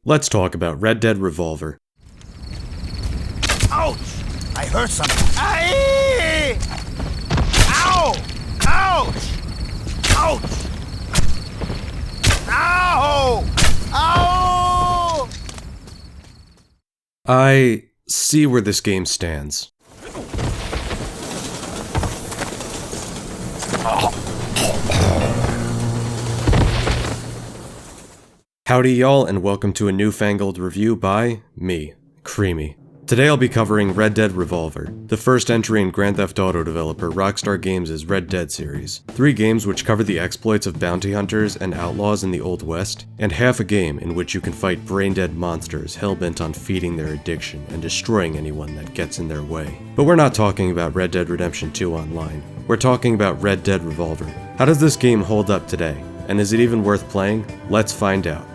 Let's talk about Red Dead Revolver. Ouch! I heard something. Aye! Ow! Ouch! Ouch! Ow! Ow! I see where this game stands. Howdy y'all, and welcome to a new-fangled review by me, Creamy. Today I'll be covering Red Dead Revolver, the first entry in Grand Theft Auto developer Rockstar Games' Red Dead series. 3 games which cover the exploits of bounty hunters and outlaws in the Old West, and half a game in which you can fight brain-dead monsters hell-bent on feeding their addiction and destroying anyone that gets in their way. But we're not talking about Red Dead Redemption 2 Online. We're talking about Red Dead Revolver. How does this game hold up today? And is it even worth playing? Let's find out.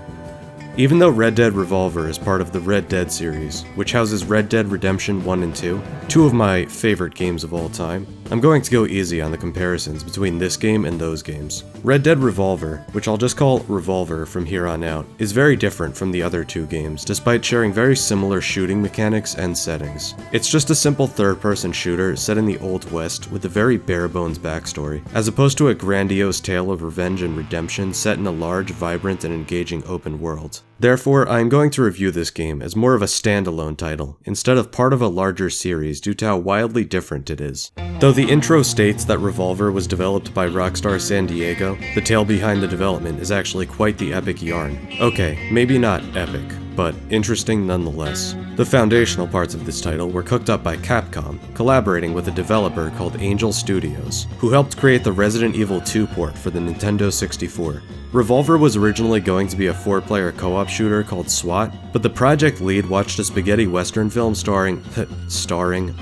Even though Red Dead Revolver is part of the Red Dead series, which houses Red Dead Redemption 1 and 2, 2 of my favorite games of all time, I'm going to go easy on the comparisons between this game and those games. Red Dead Revolver, which I'll just call Revolver from here on out, is very different from the other 2 games, despite sharing very similar shooting mechanics and settings. It's just a simple third-person shooter set in the Old West with a very bare-bones backstory, as opposed to a grandiose tale of revenge and redemption set in a large, vibrant, and engaging open world. Therefore, I am going to review this game as more of a standalone title, instead of part of a larger series due to how wildly different it is. Though the intro states that Revolver was developed by Rockstar San Diego, the tale behind the development is actually quite the epic yarn. Okay, maybe not epic, but interesting nonetheless. The foundational parts of this title were cooked up by Capcom, collaborating with a developer called Angel Studios, who helped create the Resident Evil 2 port for the Nintendo 64. Revolver was originally going to be a 4-player co-op shooter called SWAT, but the project lead watched a spaghetti western film starring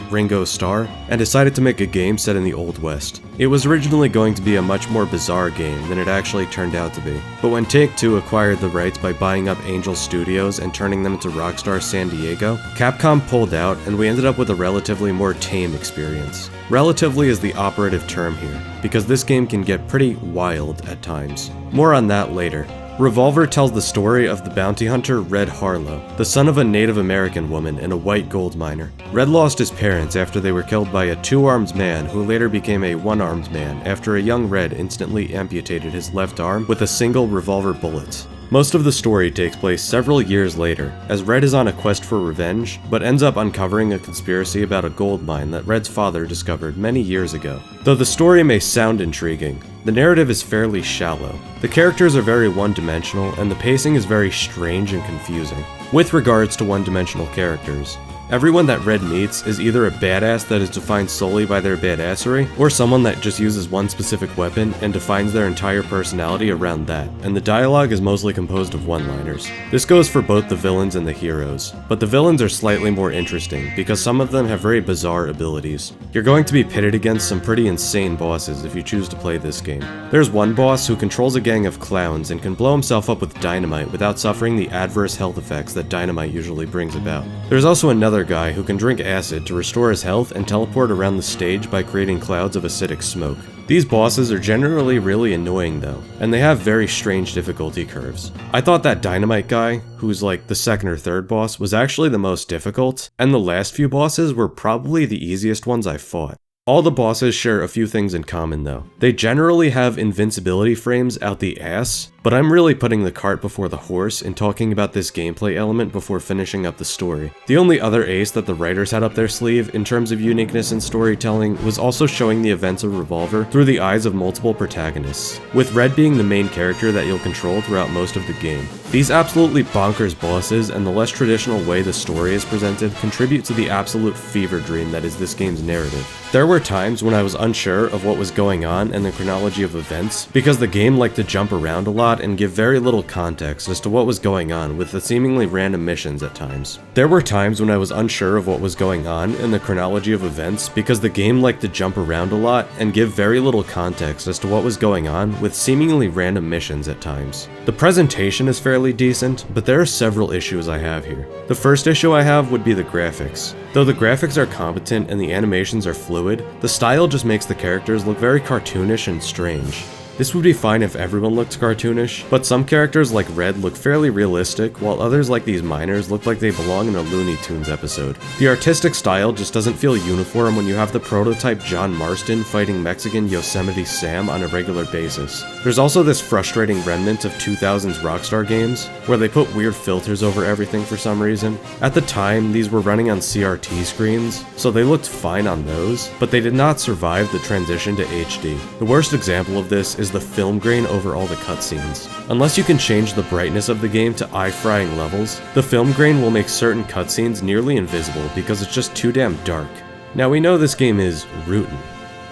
Ringo Starr, and decided to make a game set in the Old West. It was originally going to be a much more bizarre game than it actually turned out to be, but when Take-Two acquired the rights by buying up Angel Studios and turning them into Rockstar San Diego, Capcom pulled out and we ended up with a relatively more tame experience. Relatively is the operative term here, because this game can get pretty wild at times. More on that later. Revolver tells the story of the bounty hunter Red Harlow, the son of a Native American woman and a white gold miner. Red lost his parents after they were killed by a 2-armed man who later became a 1-armed man after a young Red instantly amputated his left arm with a single revolver bullet. Most of the story takes place several years later, as Red is on a quest for revenge, but ends up uncovering a conspiracy about a gold mine that Red's father discovered many years ago. Though the story may sound intriguing, the narrative is fairly shallow. The characters are very one-dimensional, and the pacing is very strange and confusing. With regards to one-dimensional characters, everyone that Red meets is either a badass that is defined solely by their badassery, or someone that just uses one specific weapon and defines their entire personality around that, and the dialogue is mostly composed of one-liners. This goes for both the villains and the heroes, but the villains are slightly more interesting because some of them have very bizarre abilities. You're going to be pitted against some pretty insane bosses if you choose to play this game. There's one boss who controls a gang of clowns and can blow himself up with dynamite without suffering the adverse health effects that dynamite usually brings about. There's also another guy who can drink acid to restore his health and teleport around the stage by creating clouds of acidic smoke. These bosses are generally really annoying though, and they have very strange difficulty curves. I thought that dynamite guy, who's like the second or third boss, was actually the most difficult, and the last few bosses were probably the easiest ones I fought. All the bosses share a few things in common though. They generally have invincibility frames out the ass, but I'm really putting the cart before the horse in talking about this gameplay element before finishing up the story. The only other ace that the writers had up their sleeve in terms of uniqueness and storytelling was also showing the events of Revolver through the eyes of multiple protagonists, with Red being the main character that you'll control throughout most of the game. These absolutely bonkers bosses and the less traditional way the story is presented contribute to the absolute fever dream that is this game's narrative. There were times when I was unsure of what was going on and the chronology of events, because the game liked to jump around a lot and give very little context as to what was going on with the seemingly random missions at times. There were times when I was unsure of what was going on in the chronology of events because the game liked to jump around a lot and give very little context as to what was going on with seemingly random missions at times. The presentation is fairly decent, but there are several issues I have here. The first issue I have would be the graphics. Though the graphics are competent and the animations are fluid, the style just makes the characters look very cartoonish and strange. This would be fine if everyone looked cartoonish, but some characters like Red look fairly realistic, while others like these miners look like they belong in a Looney Tunes episode. The artistic style just doesn't feel uniform when you have the prototype John Marston fighting Mexican Yosemite Sam on a regular basis. There's also this frustrating remnant of 2000s Rockstar games, where they put weird filters over everything for some reason. At the time, these were running on CRT screens, so they looked fine on those, but they did not survive the transition to HD. The worst example of this is the film grain over all the cutscenes. Unless you can change the brightness of the game to eye-frying levels, the film grain will make certain cutscenes nearly invisible because it's just too damn dark. Now we know this game is Rootin,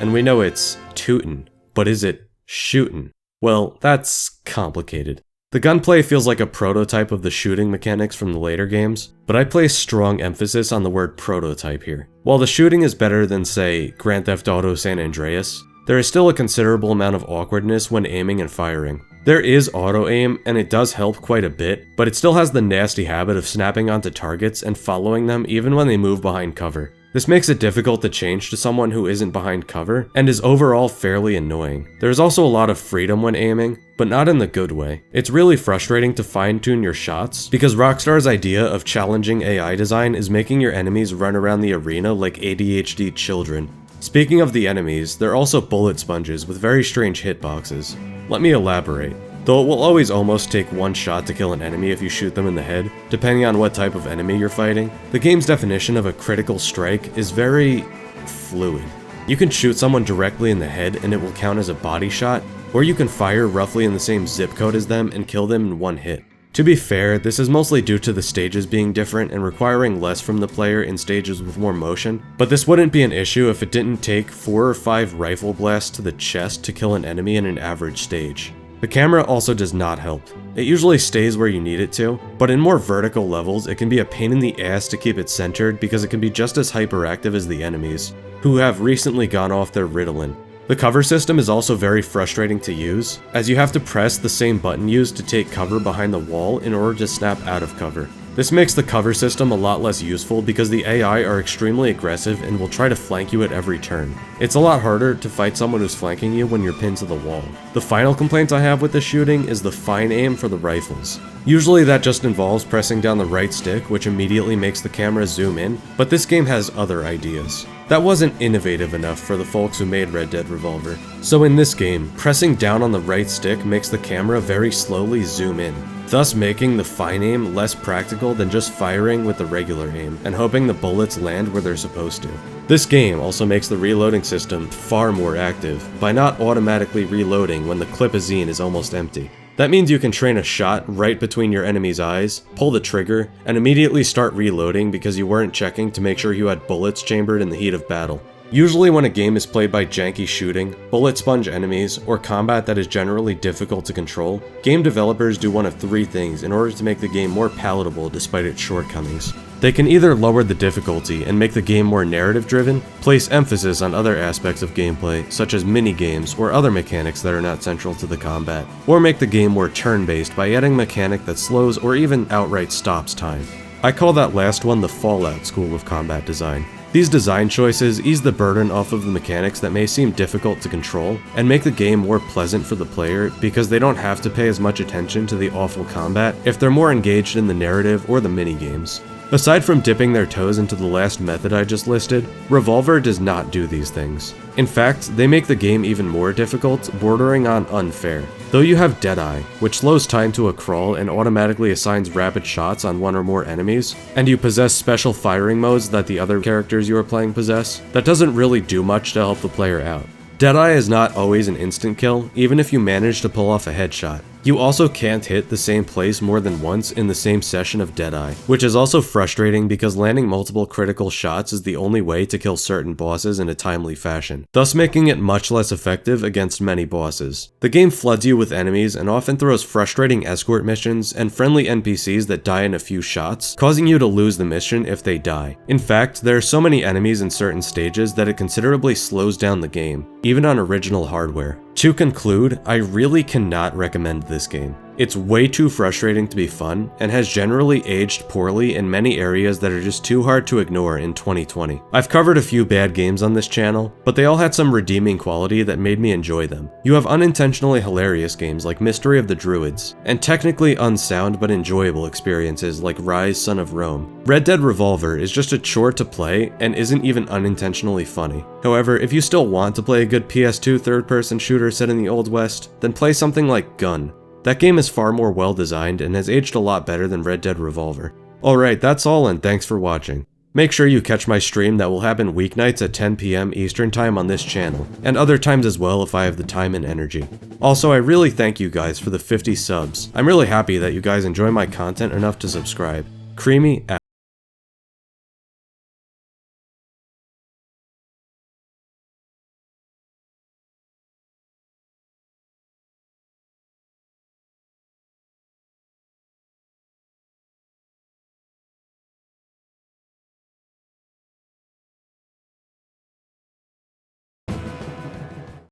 and we know it's Tootin, but is it Shootin? Well, that's complicated. The gunplay feels like a prototype of the shooting mechanics from the later games, but I place strong emphasis on the word prototype here. While the shooting is better than, say, Grand Theft Auto San Andreas, there is still a considerable amount of awkwardness when aiming and firing. There is auto-aim, and it does help quite a bit, but it still has the nasty habit of snapping onto targets and following them even when they move behind cover. This makes it difficult to change to someone who isn't behind cover, and is overall fairly annoying. There's also a lot of freedom when aiming, but not in the good way. It's really frustrating to fine-tune your shots, because Rockstar's idea of challenging AI design is making your enemies run around the arena like ADHD children. Speaking of the enemies, they're also bullet sponges with very strange hitboxes. Let me elaborate. Though it will always almost take one shot to kill an enemy if you shoot them in the head, depending on what type of enemy you're fighting, the game's definition of a critical strike is very fluid. You can shoot someone directly in the head and it will count as a body shot, or you can fire roughly in the same zip code as them and kill them in one hit. To be fair, this is mostly due to the stages being different and requiring less from the player in stages with more motion, but this wouldn't be an issue if it didn't take 4 or 5 rifle blasts to the chest to kill an enemy in an average stage. The camera also does not help. It usually stays where you need it to, but in more vertical levels it can be a pain in the ass to keep it centered because it can be just as hyperactive as the enemies, who have recently gone off their Ritalin. The cover system is also very frustrating to use, as you have to press the same button used to take cover behind the wall in order to snap out of cover. This makes the cover system a lot less useful because the AI are extremely aggressive and will try to flank you at every turn. It's a lot harder to fight someone who's flanking you when you're pinned to the wall. The final complaint I have with the shooting is the fine aim for the rifles. Usually that just involves pressing down the right stick, which immediately makes the camera zoom in, but this game has other ideas. That wasn't innovative enough for the folks who made Red Dead Revolver. So in this game, pressing down on the right stick makes the camera very slowly zoom in, thus making the fine aim less practical than just firing with the regular aim and hoping the bullets land where they're supposed to. This game also makes the reloading system far more active by not automatically reloading when the clip-a-zine is almost empty. That means you can train a shot right between your enemy's eyes, pull the trigger, and immediately start reloading because you weren't checking to make sure you had bullets chambered in the heat of battle. Usually when a game is played by janky shooting, bullet sponge enemies, or combat that is generally difficult to control, game developers do one of 3 things in order to make the game more palatable despite its shortcomings. They can either lower the difficulty and make the game more narrative-driven, place emphasis on other aspects of gameplay, such as mini-games or other mechanics that are not central to the combat, or make the game more turn-based by adding a mechanic that slows or even outright stops time. I call that last one the Fallout school of combat design. These design choices ease the burden off of the mechanics that may seem difficult to control, and make the game more pleasant for the player because they don't have to pay as much attention to the awful combat if they're more engaged in the narrative or the mini-games. Aside from dipping their toes into the last method I just listed, Revolver does not do these things. In fact, they make the game even more difficult, bordering on unfair. Though you have Deadeye, which slows time to a crawl and automatically assigns rapid shots on one or more enemies, and you possess special firing modes that the other characters you are playing possess, that doesn't really do much to help the player out. Deadeye is not always an instant kill, even if you manage to pull off a headshot. You also can't hit the same place more than once in the same session of Deadeye, which is also frustrating because landing multiple critical shots is the only way to kill certain bosses in a timely fashion, thus making it much less effective against many bosses. The game floods you with enemies and often throws frustrating escort missions and friendly NPCs that die in a few shots, causing you to lose the mission if they die. In fact, there are so many enemies in certain stages that it considerably slows down the game, even on original hardware. To conclude, I really cannot recommend this game. It's way too frustrating to be fun, and has generally aged poorly in many areas that are just too hard to ignore in 2020. I've covered a few bad games on this channel, but they all had some redeeming quality that made me enjoy them. You have unintentionally hilarious games like Mystery of the Druids, and technically unsound but enjoyable experiences like Rise, Son of Rome. Red Dead Revolver is just a chore to play and isn't even unintentionally funny. However, if you still want to play a good PS2 third-person shooter set in the Old West, then play something like Gun. That game is far more well designed and has aged a lot better than Red Dead Revolver. Alright, that's all and thanks for watching. Make sure you catch my stream that will happen weeknights at 10 PM Eastern Time on this channel, and other times as well if I have the time and energy. Also, I really thank you guys for the 50 subs. I'm really happy that you guys enjoy my content enough to subscribe. Creamy out.